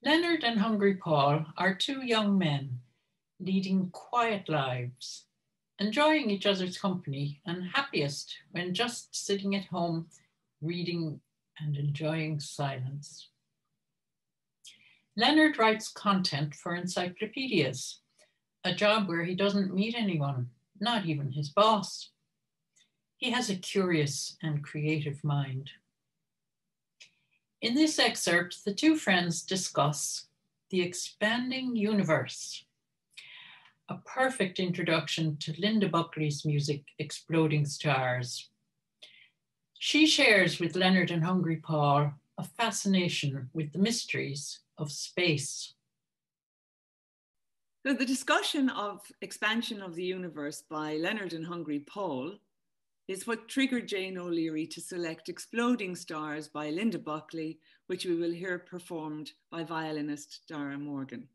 Leonard and Hungry Paul are two young men leading quiet lives, enjoying each other's company and happiest when just sitting at home, reading and enjoying silence. Leonard writes content for encyclopedias, a job where he doesn't meet anyone, not even his boss. He has a curious and creative mind. In this excerpt, the two friends discuss the expanding universe, a perfect introduction to Linda Buckley's music, Exploding Stars. She shares with Leonard and Hungry Paul a fascination with the mysteries of space. So the discussion of expansion of the universe by Leonard and Hungry Paul is what triggered Jane O'Leary to select Exploding Stars by Linda Buckley, which we will hear performed by violinist Dara Morgan.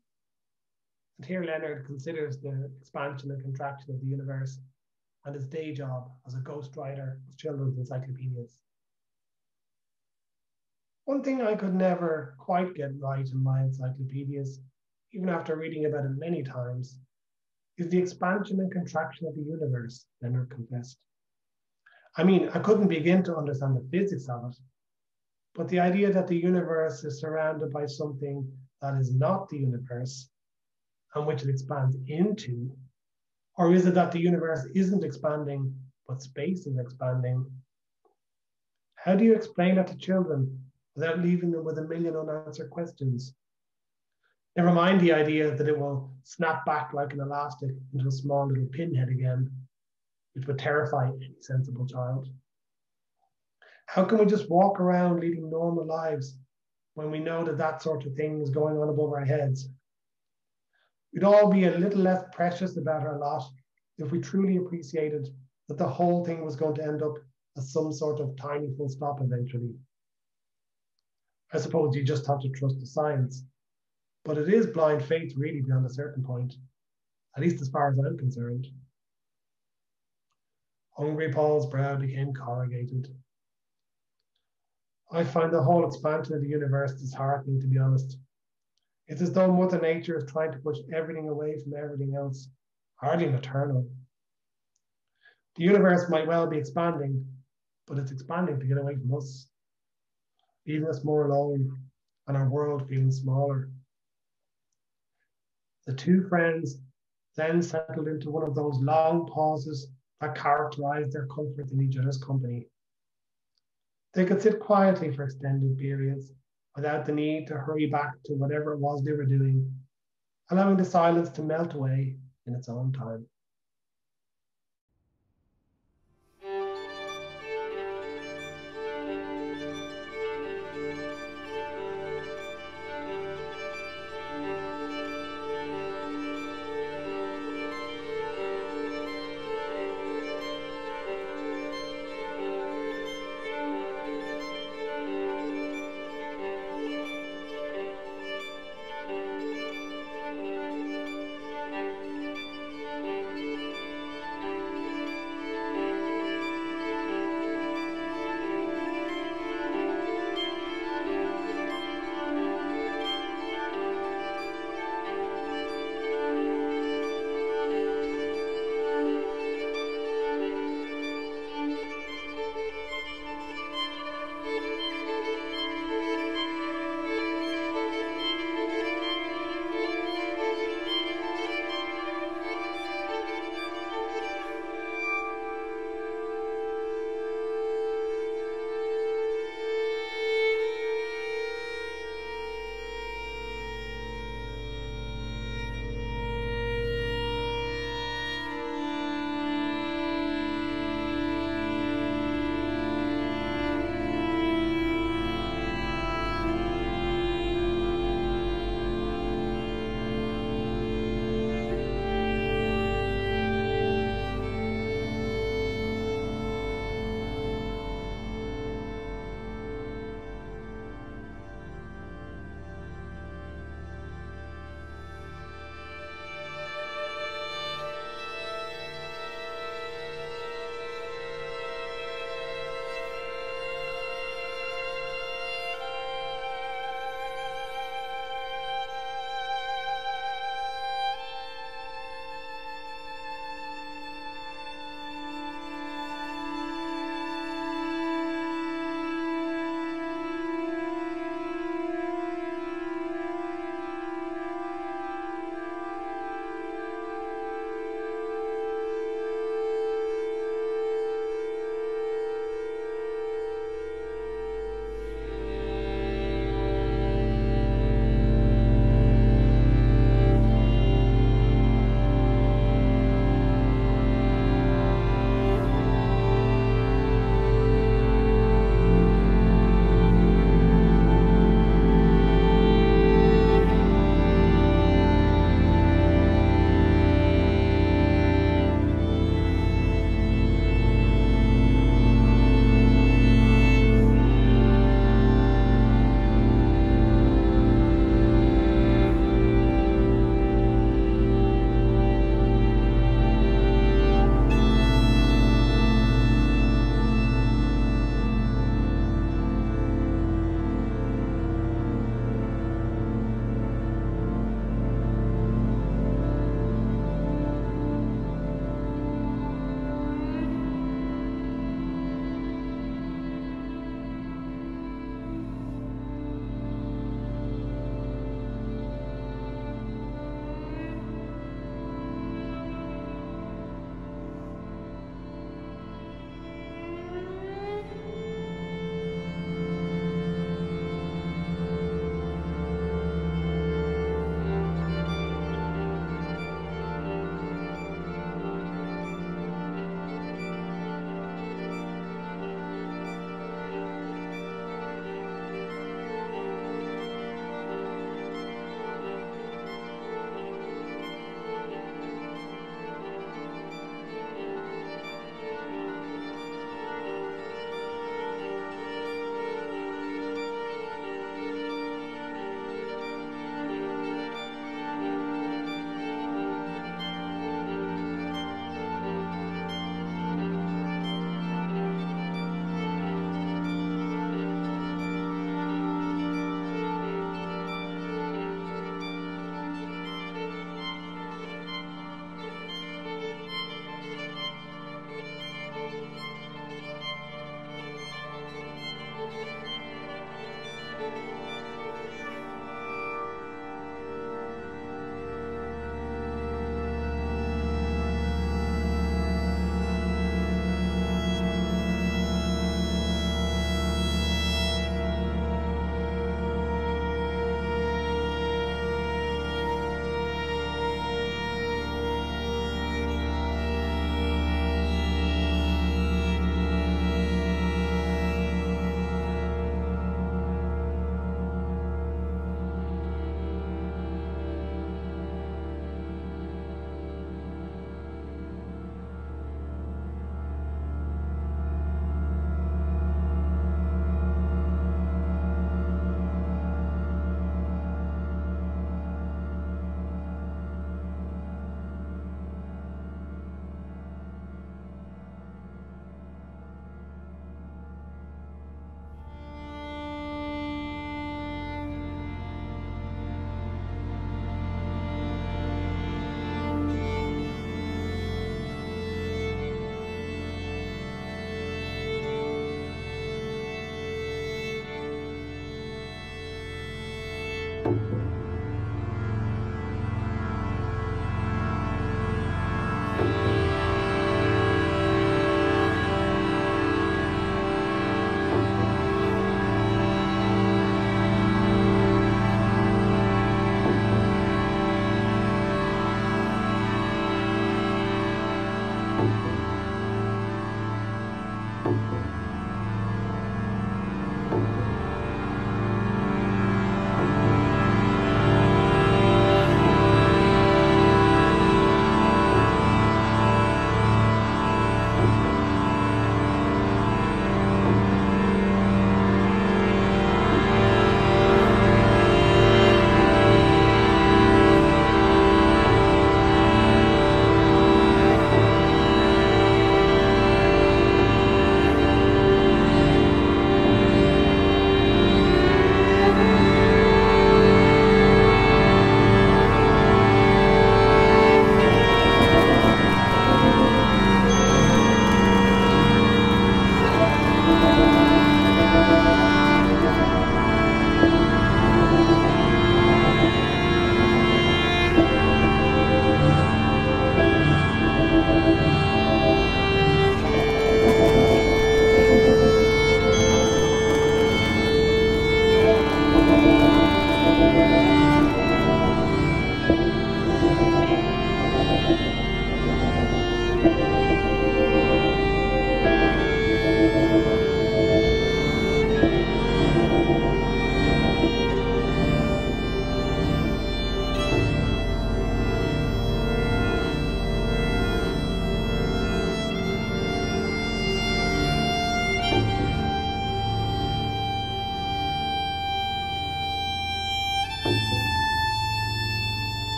And here Leonard considers the expansion and contraction of the universe and his day job as a ghostwriter of children's encyclopedias. One thing I could never quite get right in my encyclopedias, even after reading about it many times, is the expansion and contraction of the universe, Leonard confessed. I mean, I couldn't begin to understand the physics of it, but the idea that the universe is surrounded by something that is not the universe and which it expands into, or is it that the universe isn't expanding, but space is expanding? How do you explain that to children without leaving them with a million unanswered questions? Never mind the idea that it will snap back like an elastic into a small little pinhead again, which would terrify any sensible child. How can we just walk around leading normal lives when we know that that sort of thing is going on above our heads? We'd all be a little less precious about our lot if we truly appreciated that the whole thing was going to end up as some sort of tiny full stop eventually. I suppose you just have to trust the science, but it is blind faith really beyond a certain point, at least as far as I'm concerned. Hungry Paul's brow became corrugated. I find the whole expansion of the universe disheartening, to be honest. It's as though Mother Nature is trying to push everything away from everything else, hardly maternal. The universe might well be expanding, but it's expanding to get away from us, leaving us more alone and our world feeling smaller. The two friends then settled into one of those long pauses that characterized their comfort in each other's company. They could sit quietly for extended periods without the need to hurry back to whatever it was they were doing, allowing the silence to melt away in its own time.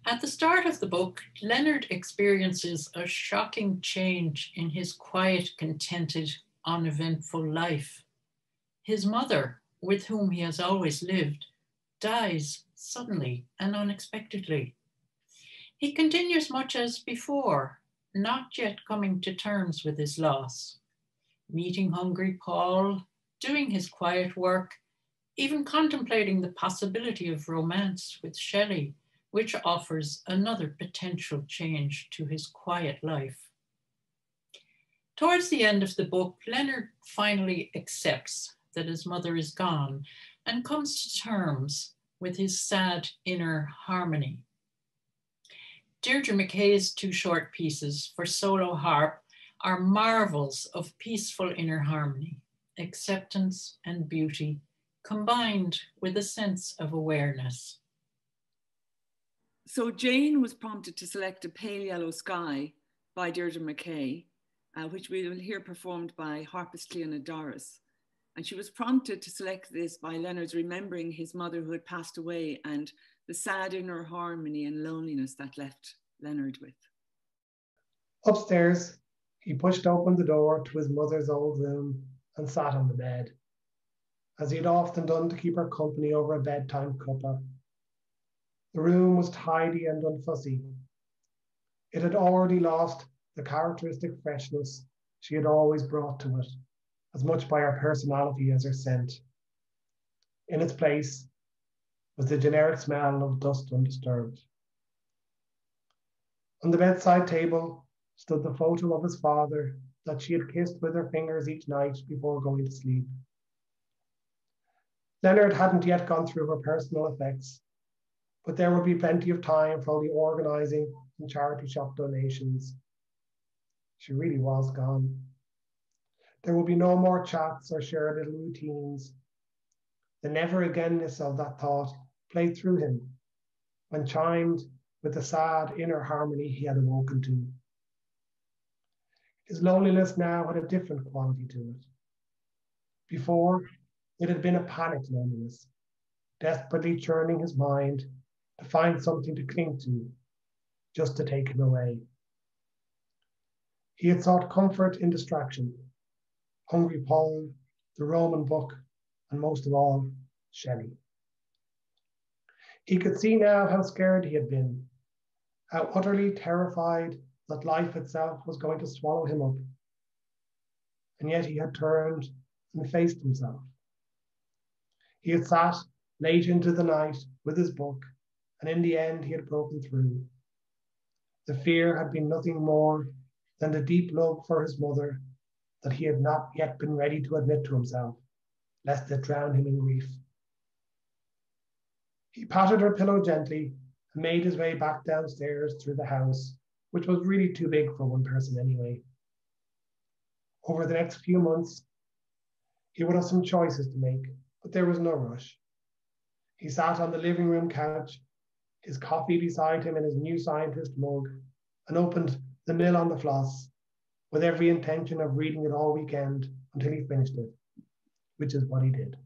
At the start of the book, Leonard experiences a shocking change in his quiet, contented, uneventful life. His mother, with whom he has always lived, dies suddenly and unexpectedly. He continues much as before, not yet coming to terms with his loss. Meeting Hungry Paul, doing his quiet work, even contemplating the possibility of romance with Shelley, which offers another potential change to his quiet life. Towards the end of the book, Leonard finally accepts that his mother is gone and comes to terms with his sad inner harmony. Deirdre McKay's two short pieces for solo harp are marvels of peaceful inner harmony, acceptance and beauty, combined with a sense of awareness. So Jane was prompted to select A Pale Yellow Sky by Deirdre McKay, which we will hear performed by harpist Cleona Doris. And she was prompted to select this by Leonard's remembering his mother who had passed away and the sad inner harmony and loneliness that left Leonard with. Upstairs, he pushed open the door to his mother's old room and sat on the bed, as he had often done to keep her company over a bedtime cuppa. The room was tidy and unfussy. It had already lost the characteristic freshness she had always brought to it, as much by her personality as her scent. In its place was the generic smell of dust undisturbed. On the bedside table stood the photo of his father that she had kissed with her fingers each night before going to sleep. Leonard hadn't yet gone through her personal effects, but there would be plenty of time for all the organising and charity shop donations. She really was gone. There would be no more chats or shared little routines. The never againness of that thought played through him when chimed with the sad inner harmony he had awoken to. His loneliness now had a different quality to it. Before, it had been a panicked loneliness, desperately churning his mind to find something to cling to, just to take him away. He had sought comfort in distraction, Hungry Paul, the Roman book, and most of all, Shelley. He could see now how scared he had been, how utterly terrified that life itself was going to swallow him up. And yet he had turned and faced himself. He had sat late into the night with his book, and in the end he had broken through. The fear had been nothing more than the deep love for his mother that he had not yet been ready to admit to himself, lest it drown him in grief. He patted her pillow gently and made his way back downstairs through the house, which was really too big for one person anyway. Over the next few months, he would have some choices to make, but there was no rush. He sat on the living room couch, his coffee beside him in his New Scientist mug, and opened The Mill on the Floss, with every intention of reading it all weekend until he finished it, which is what he did.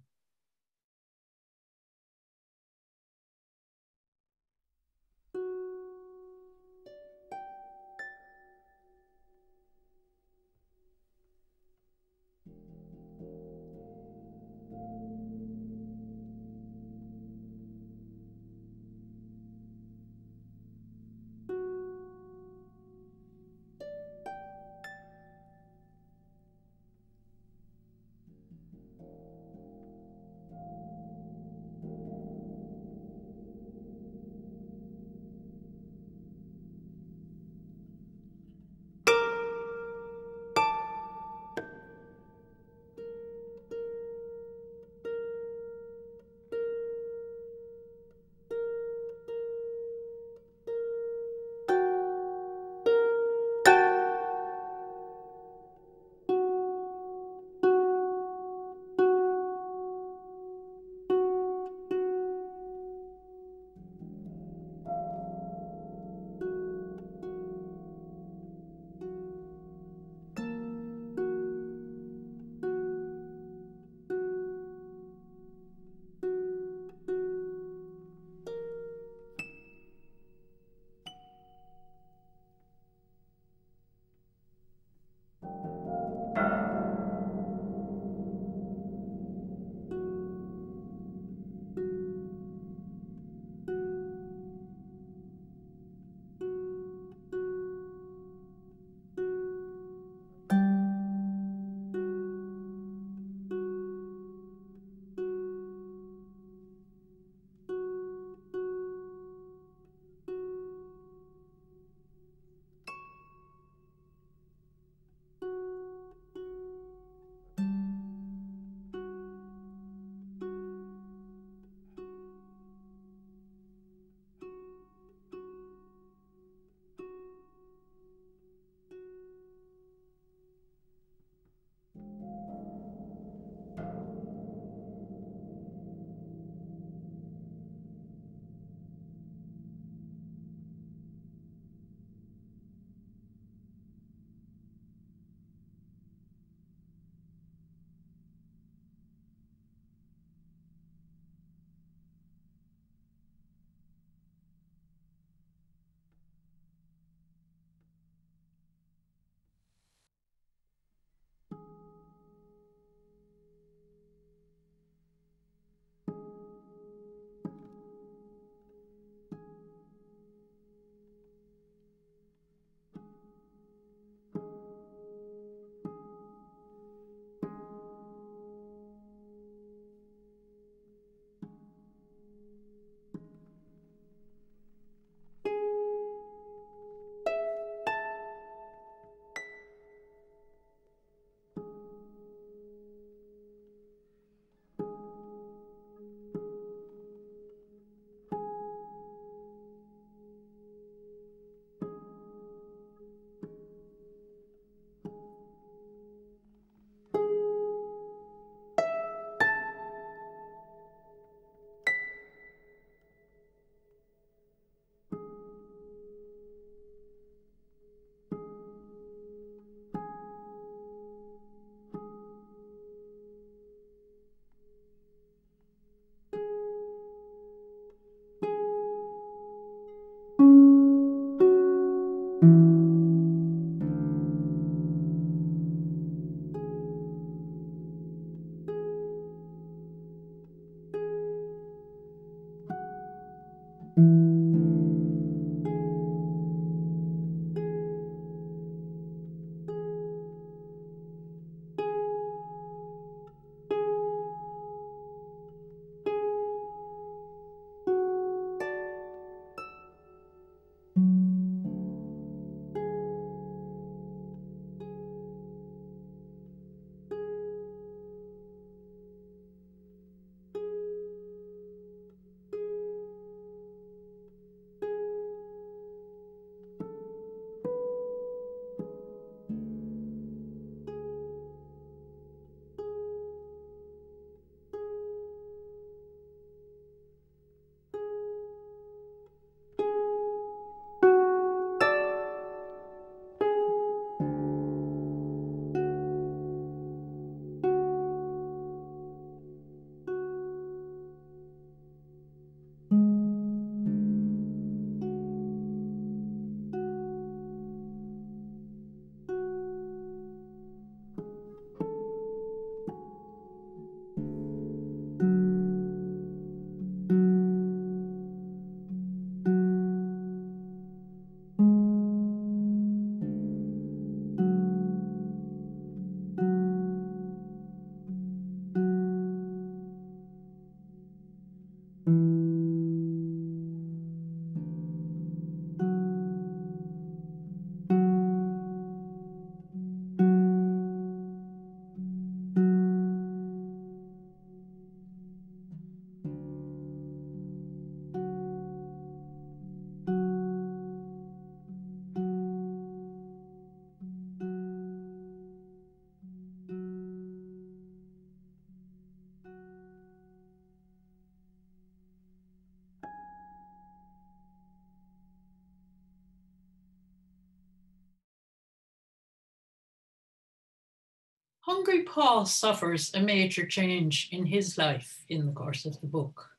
Hungry Paul suffers a major change in his life in the course of the book.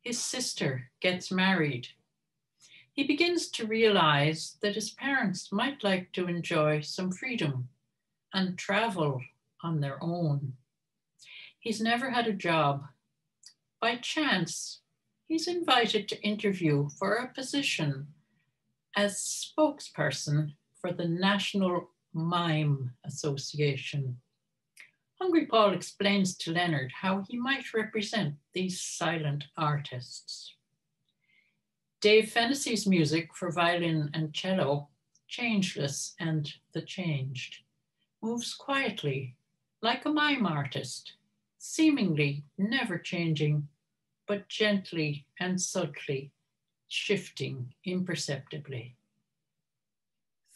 His sister gets married. He begins to realize that his parents might like to enjoy some freedom and travel on their own. He's never had a job. By chance, he's invited to interview for a position as spokesperson for the National Mime Association. Hungry Paul explains to Leonard how he might represent these silent artists. Dave Fennessy's music for violin and cello, Changeless and The Changed, moves quietly like a mime artist, seemingly never changing, but gently and subtly shifting imperceptibly.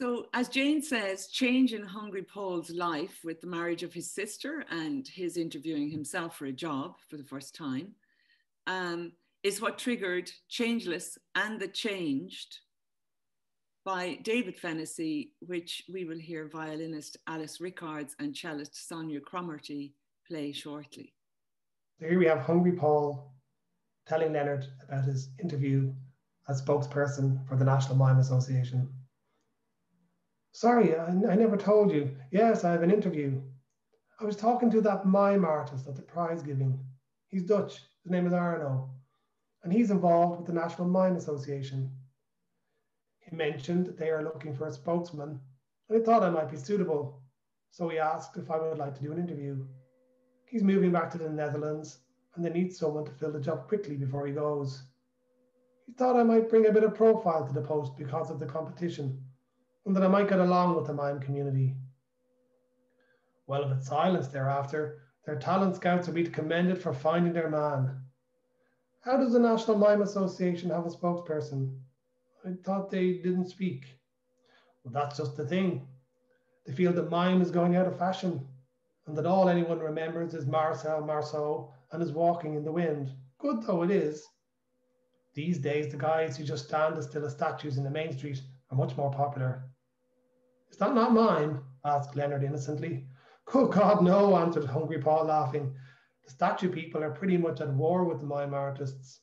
So, as Jane says, change in Hungry Paul's life with the marriage of his sister and his interviewing himself for a job for the first time is what triggered Changeless and The Changed by David Fennessy, which we will hear violinist Alice Rickards and cellist Sonia Cromarty play shortly. So here we have Hungry Paul telling Leonard about his interview as spokesperson for the National Mime Association. Sorry, I never told you. Yes, I have an interview. I was talking to that mime artist at the prize giving. He's Dutch. His name is Arno. And he's involved with the National Mime Association. He mentioned that they are looking for a spokesman, and I thought I might be suitable. So he asked if I would like to do an interview. He's moving back to the Netherlands, and they need someone to fill the job quickly before he goes. He thought I might bring a bit of profile to the post because of the competition, and that I might get along with the mime community. Well, if it's silence thereafter, their talent scouts will be commended for finding their man. How does the National Mime Association have a spokesperson? I thought they didn't speak. Well, that's just the thing. They feel that mime is going out of fashion, and that all anyone remembers is Marcel Marceau and his Walking in the Wind, good though it is. These days, the guys who just stand as still as statues in the main street are much more popular. Is that not mime? Asked Leonard innocently. Good God, no, answered Hungry Paul, laughing. The statue people are pretty much at war with the mime artists.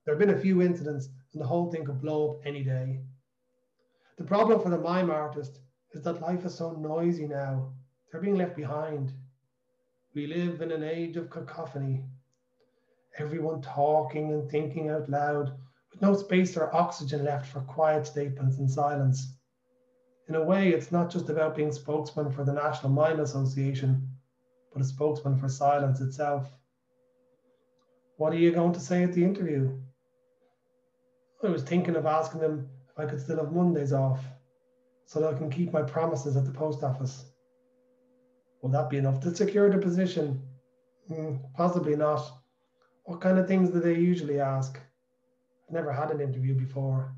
There have been a few incidents, and the whole thing could blow up any day. The problem for the mime artist is that life is so noisy now. They're being left behind. We live in an age of cacophony. Everyone talking and thinking out loud with no space or oxygen left for quiet statements and silence. In a way, it's not just about being spokesman for the National Mime Association, but a spokesman for silence itself. What are you going to say at the interview? I was thinking of asking them if I could still have Mondays off, so that I can keep my promises at the post office. Will that be enough to secure the position? Possibly not. What kind of things do they usually ask? I've never had an interview before.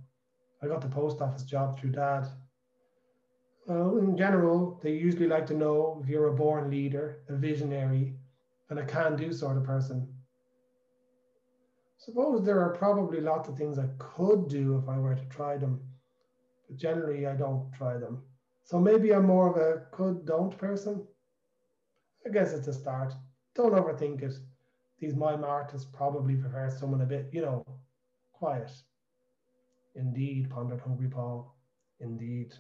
I got the post office job through Dad. Well, in general, they usually like to know if you're a born leader, a visionary, and a can-do sort of person. Suppose there are probably lots of things I could do if I were to try them, but generally I don't try them. So maybe I'm more of a could-don't person. I guess it's a start. Don't overthink it. These mime artists probably prefer someone a bit, quiet. Indeed, pondered Hungry Paul. Indeed.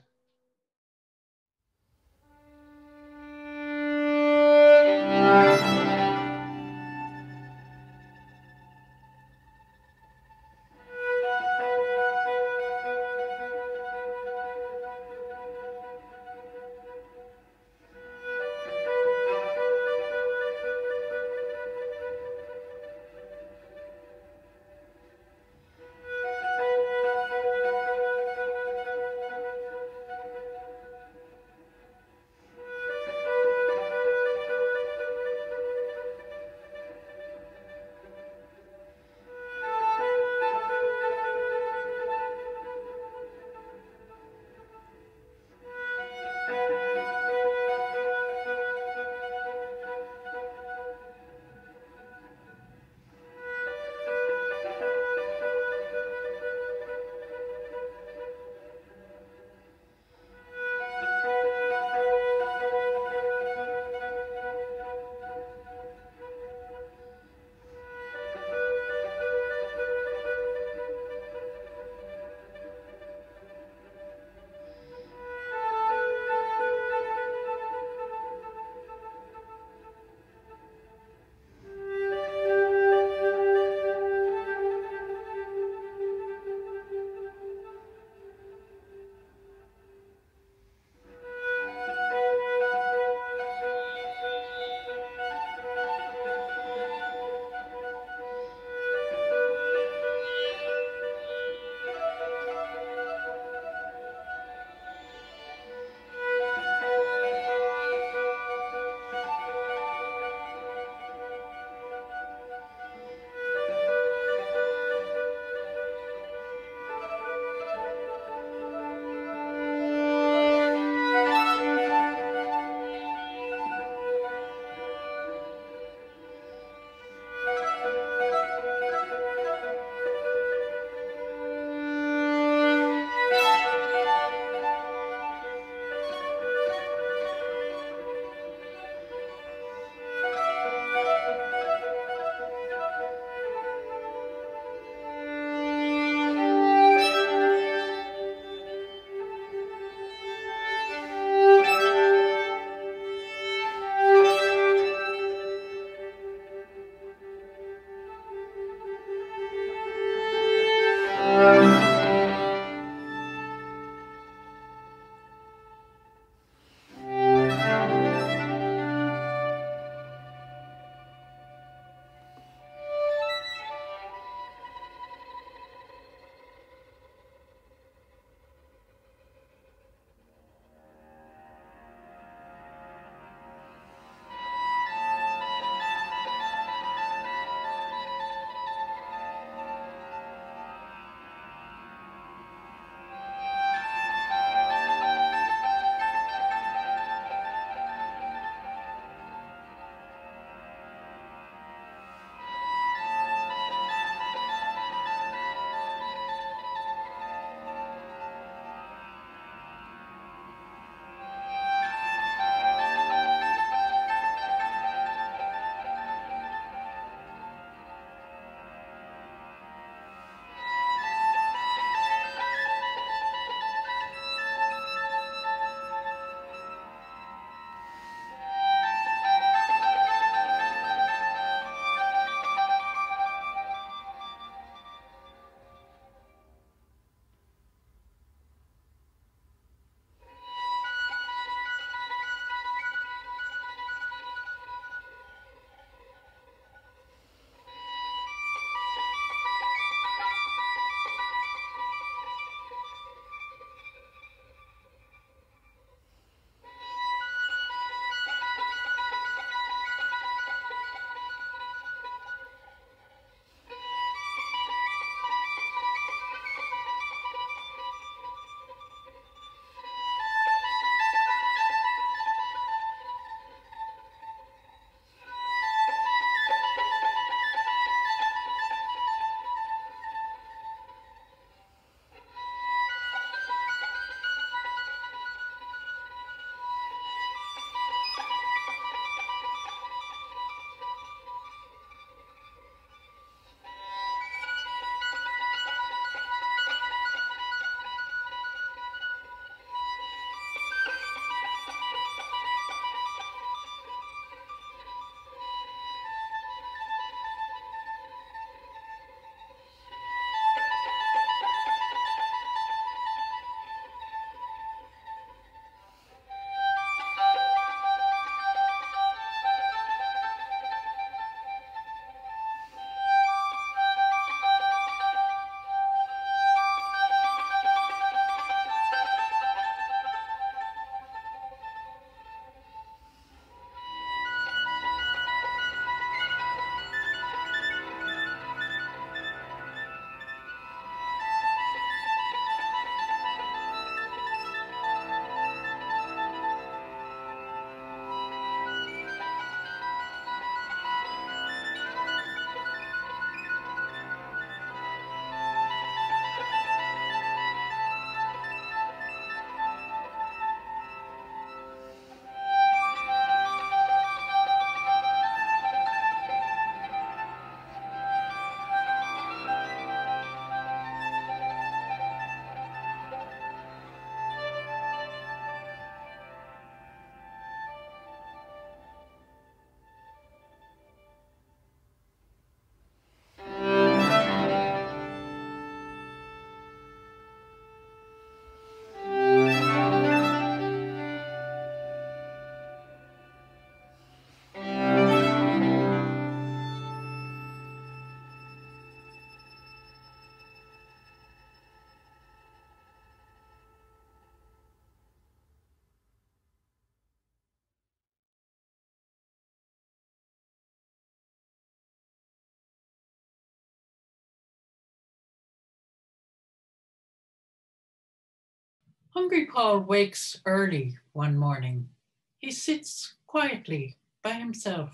Hungry Paul wakes early one morning. He sits quietly by himself,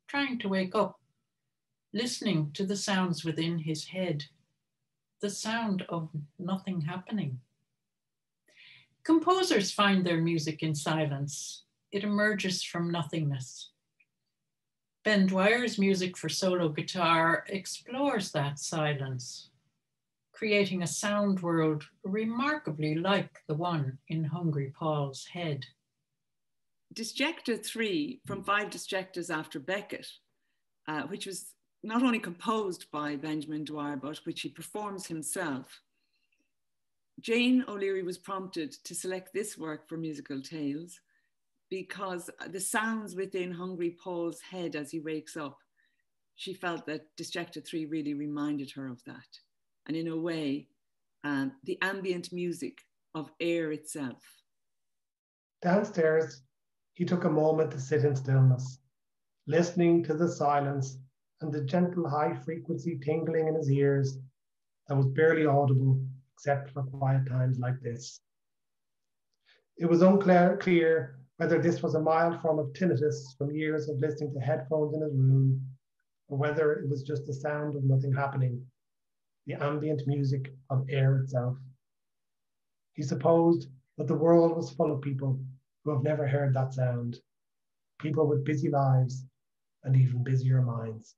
trying to wake up, listening to the sounds within his head, the sound of nothing happening. Composers find their music in silence. It emerges from nothingness. Ben Dwyer's music for solo guitar explores that silence, creating a sound world remarkably like the one in Hungry Paul's head. Disjecta 3 from 5 Disjectas after Beckett, which was not only composed by Benjamin Dwyer, but which he performs himself. Jane O'Leary was prompted to select this work for Musical Tales because the sounds within Hungry Paul's head as he wakes up, she felt that Disjecta 3 really reminded her of that. And in a way, the ambient music of air itself. Downstairs, he took a moment to sit in stillness, listening to the silence and the gentle high frequency tingling in his ears that was barely audible except for quiet times like this. It was unclear whether this was a mild form of tinnitus from years of listening to headphones in his room, or whether it was just the sound of nothing happening, the ambient music of air itself. He supposed that the world was full of people who have never heard that sound, people with busy lives and even busier minds.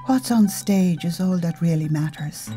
What's on stage is all that really matters.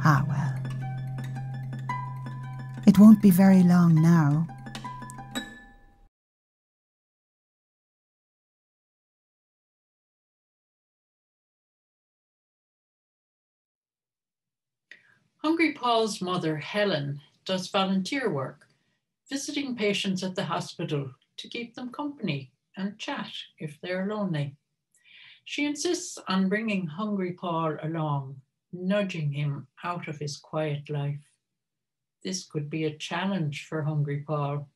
Ah, well. It won't be very long now. Hungry Paul's mother, Helen, does volunteer work, visiting patients at the hospital to keep them company and chat if they're lonely. She insists on bringing Hungry Paul along, nudging him out of his quiet life. This could be a challenge for Hungry Paul.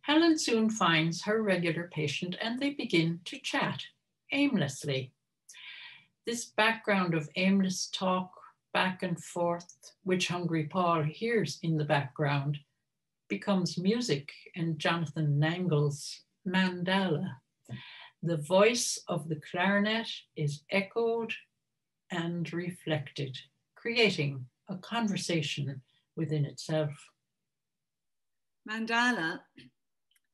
Helen soon finds her regular patient and they begin to chat aimlessly. This background of aimless talk back and forth, which Hungry Paul hears in the background, becomes music in Jonathan Nangle's Mandala. The voice of the clarinet is echoed and reflected, creating a conversation within itself. Mandala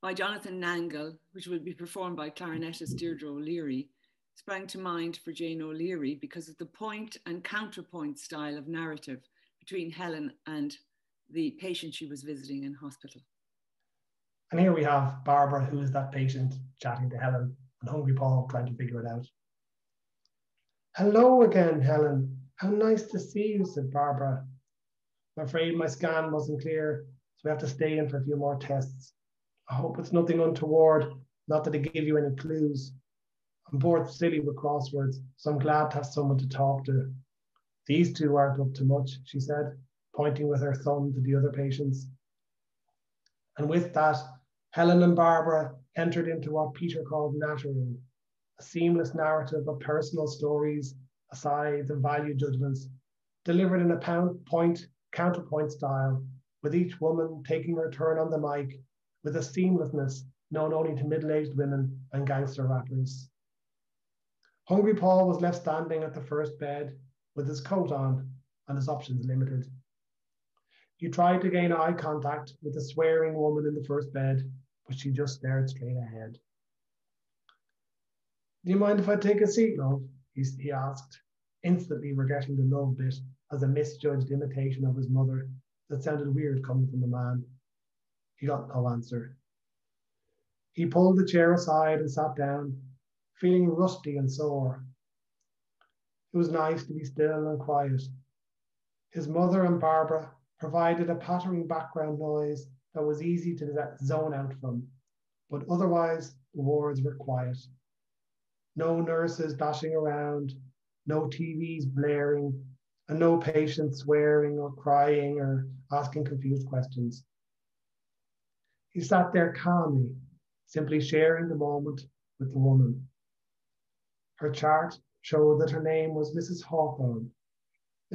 by Jonathan Nangle, which will be performed by clarinetist Deirdre O'Leary, sprang to mind for Jane O'Leary because of the point and counterpoint style of narrative between Helen and the patient she was visiting in hospital. And here we have Barbara, who is that patient, chatting to Helen, and Hungry Paul trying to figure it out. Hello again, Helen. How nice to see you, said Barbara. I'm afraid my scan wasn't clear, so we have to stay in for a few more tests. I hope it's nothing untoward, not that it gave you any clues. I'm bored silly with crosswords, so I'm glad to have someone to talk to. These two aren't up to much, she said, pointing with her thumb to the other patients. And with that, Helen and Barbara entered into what Peter called nattering, a seamless narrative of personal stories, asides, and value judgments, delivered in a counterpoint style, with each woman taking her turn on the mic with a seamlessness known only to middle-aged women and gangster rappers. Hungry Paul was left standing at the first bed with his coat on and his options limited. He tried to gain eye contact with the swearing woman in the first bed, but she just stared straight ahead. Do you mind if I take a seat, love? He asked, instantly regretting the love bit as a misjudged imitation of his mother that sounded weird coming from a man. He got no answer. He pulled the chair aside and sat down, feeling rusty and sore. It was nice to be still and quiet. His mother and Barbara provided a pattering background noise that was easy to zone out from, but otherwise the wards were quiet. No nurses dashing around, no TVs blaring, and no patients swearing or crying or asking confused questions. He sat there calmly, simply sharing the moment with the woman. Her chart showed that her name was Mrs. Hawthorne,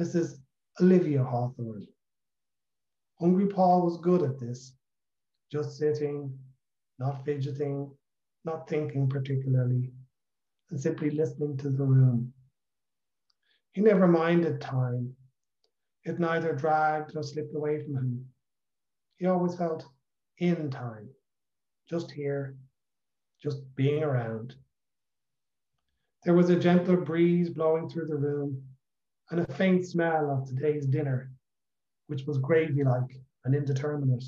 Mrs. Olivia Hawthorne. Hungry Paul was good at this, just sitting, not fidgeting, not thinking particularly, and simply listening to the room. He never minded time. It neither dragged nor slipped away from him. He always felt in time, just here, just being around. There was a gentle breeze blowing through the room and a faint smell of today's dinner, which was gravy-like and indeterminate.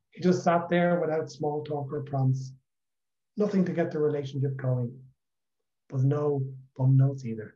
He just sat there without small talk or prompts, nothing to get the relationship going, but no bum notes either.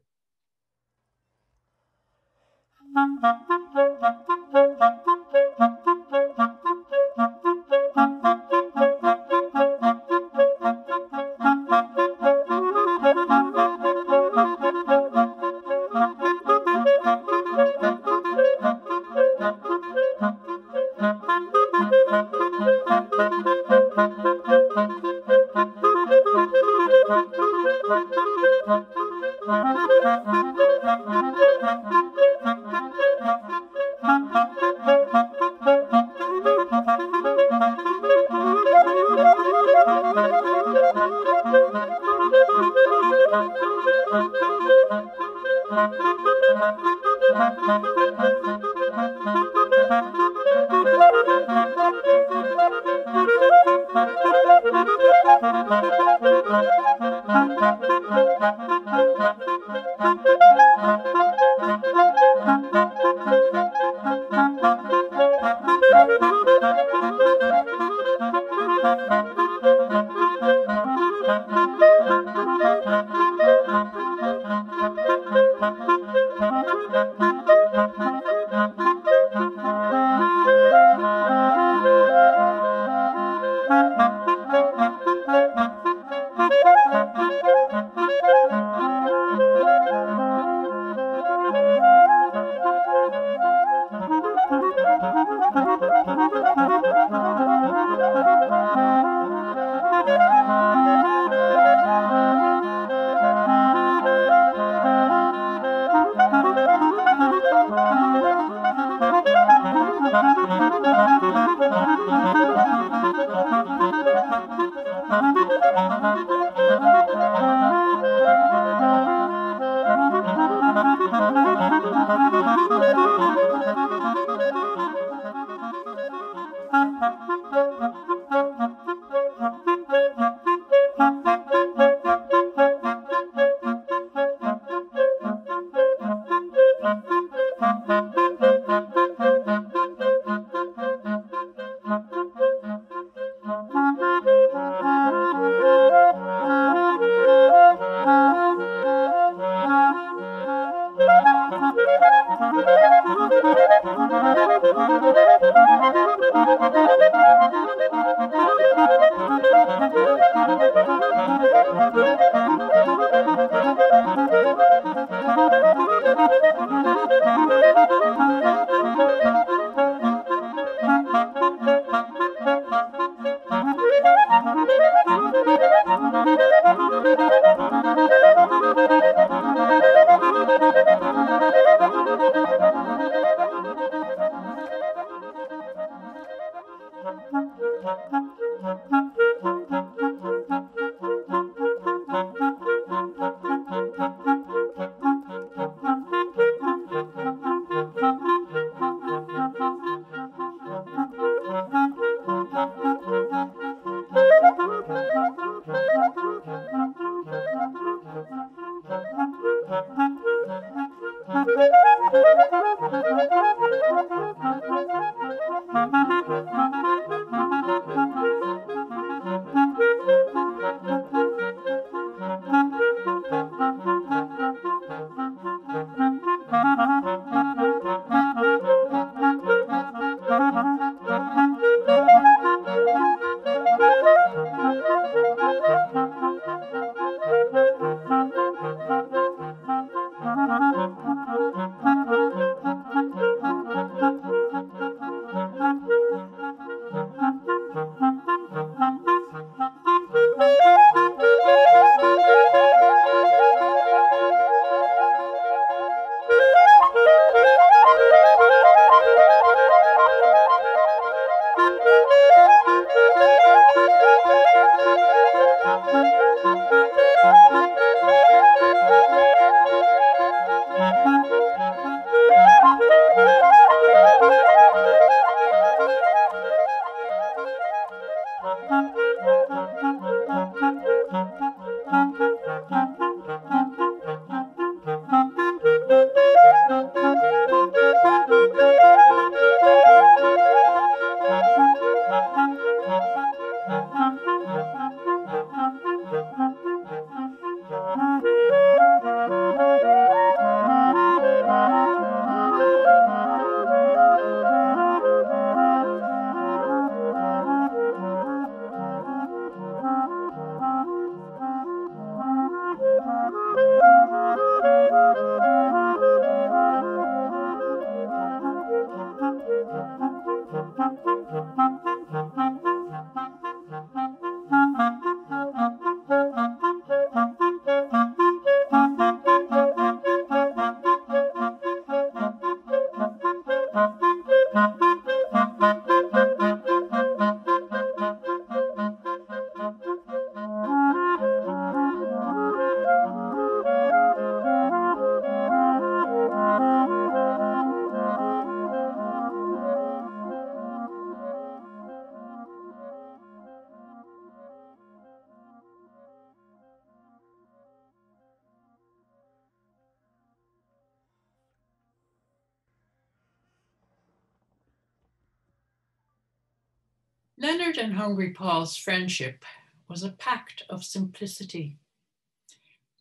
Leonard and Hungry Paul's friendship was a pact of simplicity.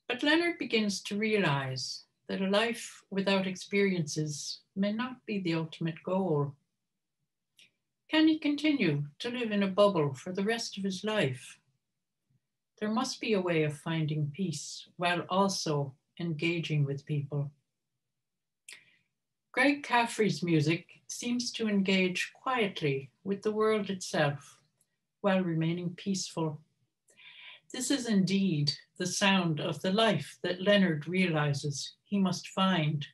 But Leonard begins to realize that a life without experiences may not be the ultimate goal. Can he continue to live in a bubble for the rest of his life? There must be a way of finding peace while also engaging with people. Greg Caffrey's music seems to engage quietly with the world itself while remaining peaceful. This is indeed the sound of the life that Leonard realizes he must find.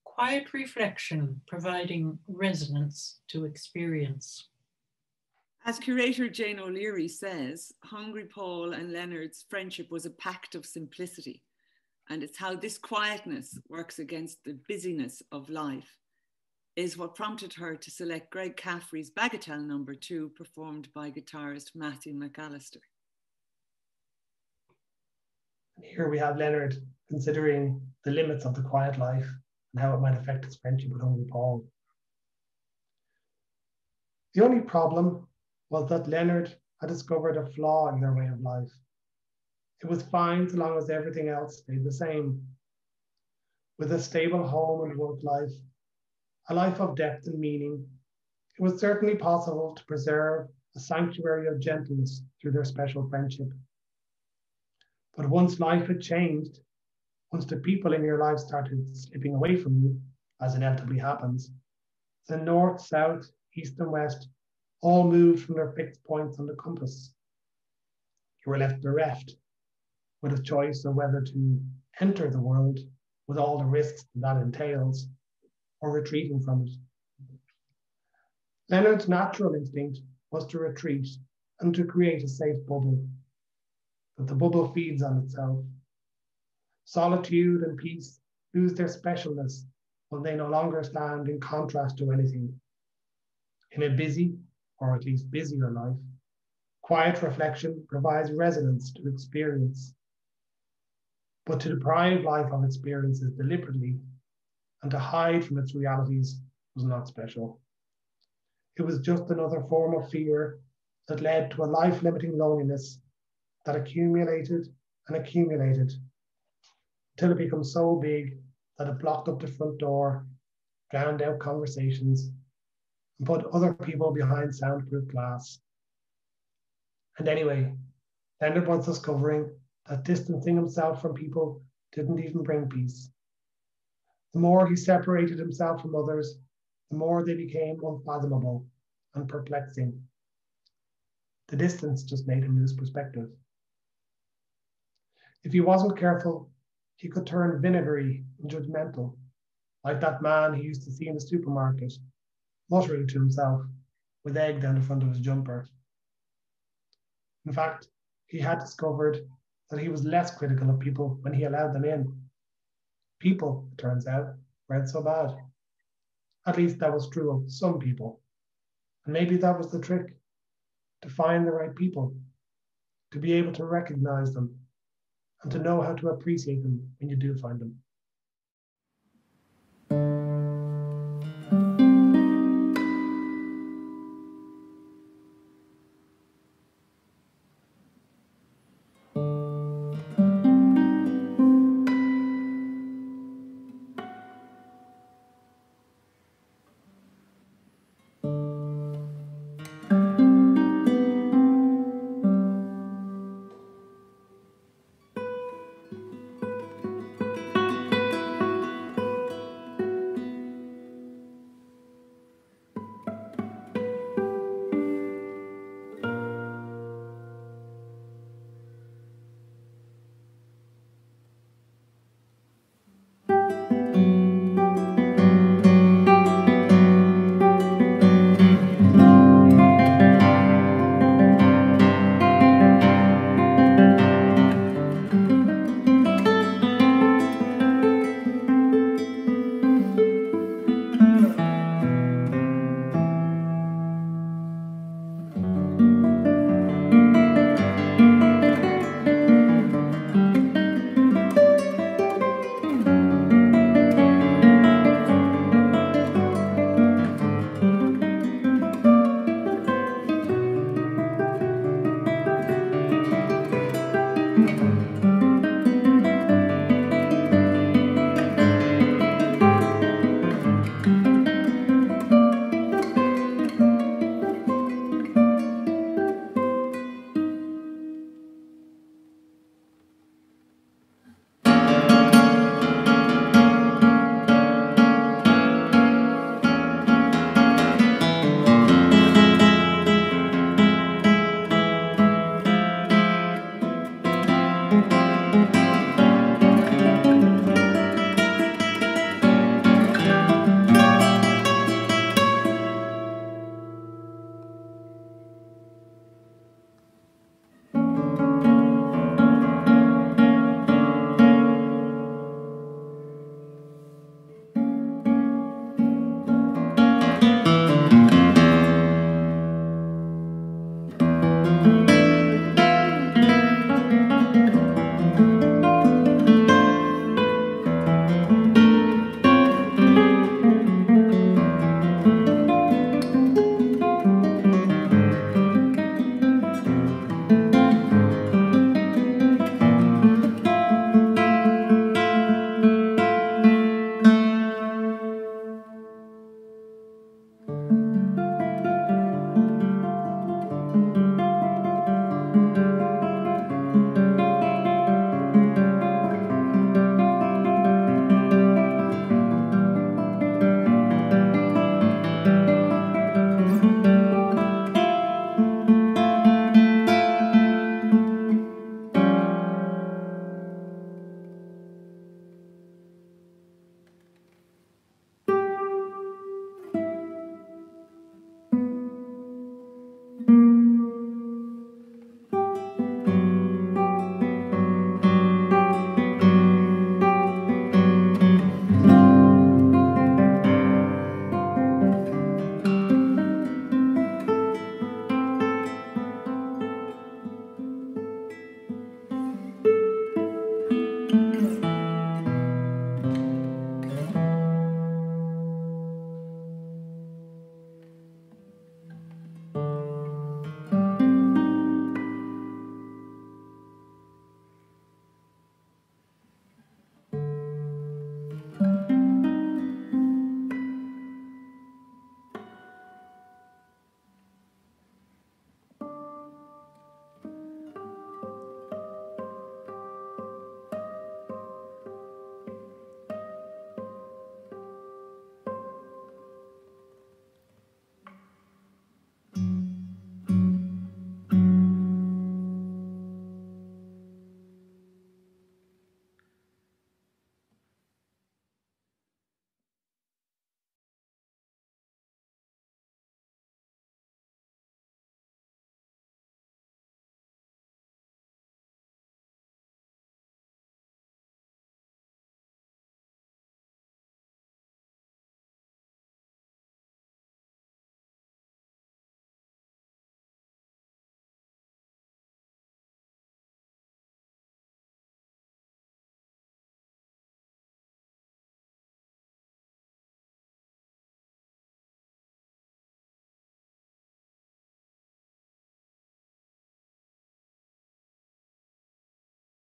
Quiet reflection providing resonance to experience. As curator Jane O'Leary says, Hungry Paul and Leonard's friendship was a pact of simplicity. And it's how this quietness works against the busyness of life is what prompted her to select Greg Caffrey's Bagatelle No. 2, performed by guitarist Matthew McAllister. Here we have Leonard considering the limits of the quiet life and how it might affect his friendship with Hungry Paul. The only problem was that Leonard had discovered a flaw in their way of life. It was fine so long as everything else stayed the same. With a stable home and work life, a life of depth and meaning, It was certainly possible to preserve a sanctuary of gentleness through their special friendship. But once life had changed, once the people in your life started slipping away from you, as inevitably happens, the north, south, east and west all moved from their fixed points on the compass. You were left bereft with a choice of whether to enter the world with all the risks that entails or retreating from it. Leonard's natural instinct was to retreat and to create a safe bubble, but the bubble feeds on itself. Solitude and peace lose their specialness when they no longer stand in contrast to anything. In a busy, or at least busier life, quiet reflection provides resonance to experience. But to deprive life of experiences deliberately and to hide from its realities was not special. It was just another form of fear that led to a life-limiting loneliness that accumulated and accumulated until it becomes so big that it blocked up the front door, drowned out conversations, and put other people behind soundproof glass. And anyway, Leonard was discovering that distancing himself from people didn't even bring peace. The more he separated himself from others, the more they became unfathomable and perplexing. The distance just made him lose perspective. If he wasn't careful, he could turn vinegary and judgmental, like that man he used to see in the supermarket, muttering to himself with egg down the front of his jumper. In fact, he had discovered that he was less critical of people when he allowed them in. People, it turns out, weren't so bad. At least that was true of some people. And maybe that was the trick, to find the right people, to be able to recognize them, and to know how to appreciate them when you do find them.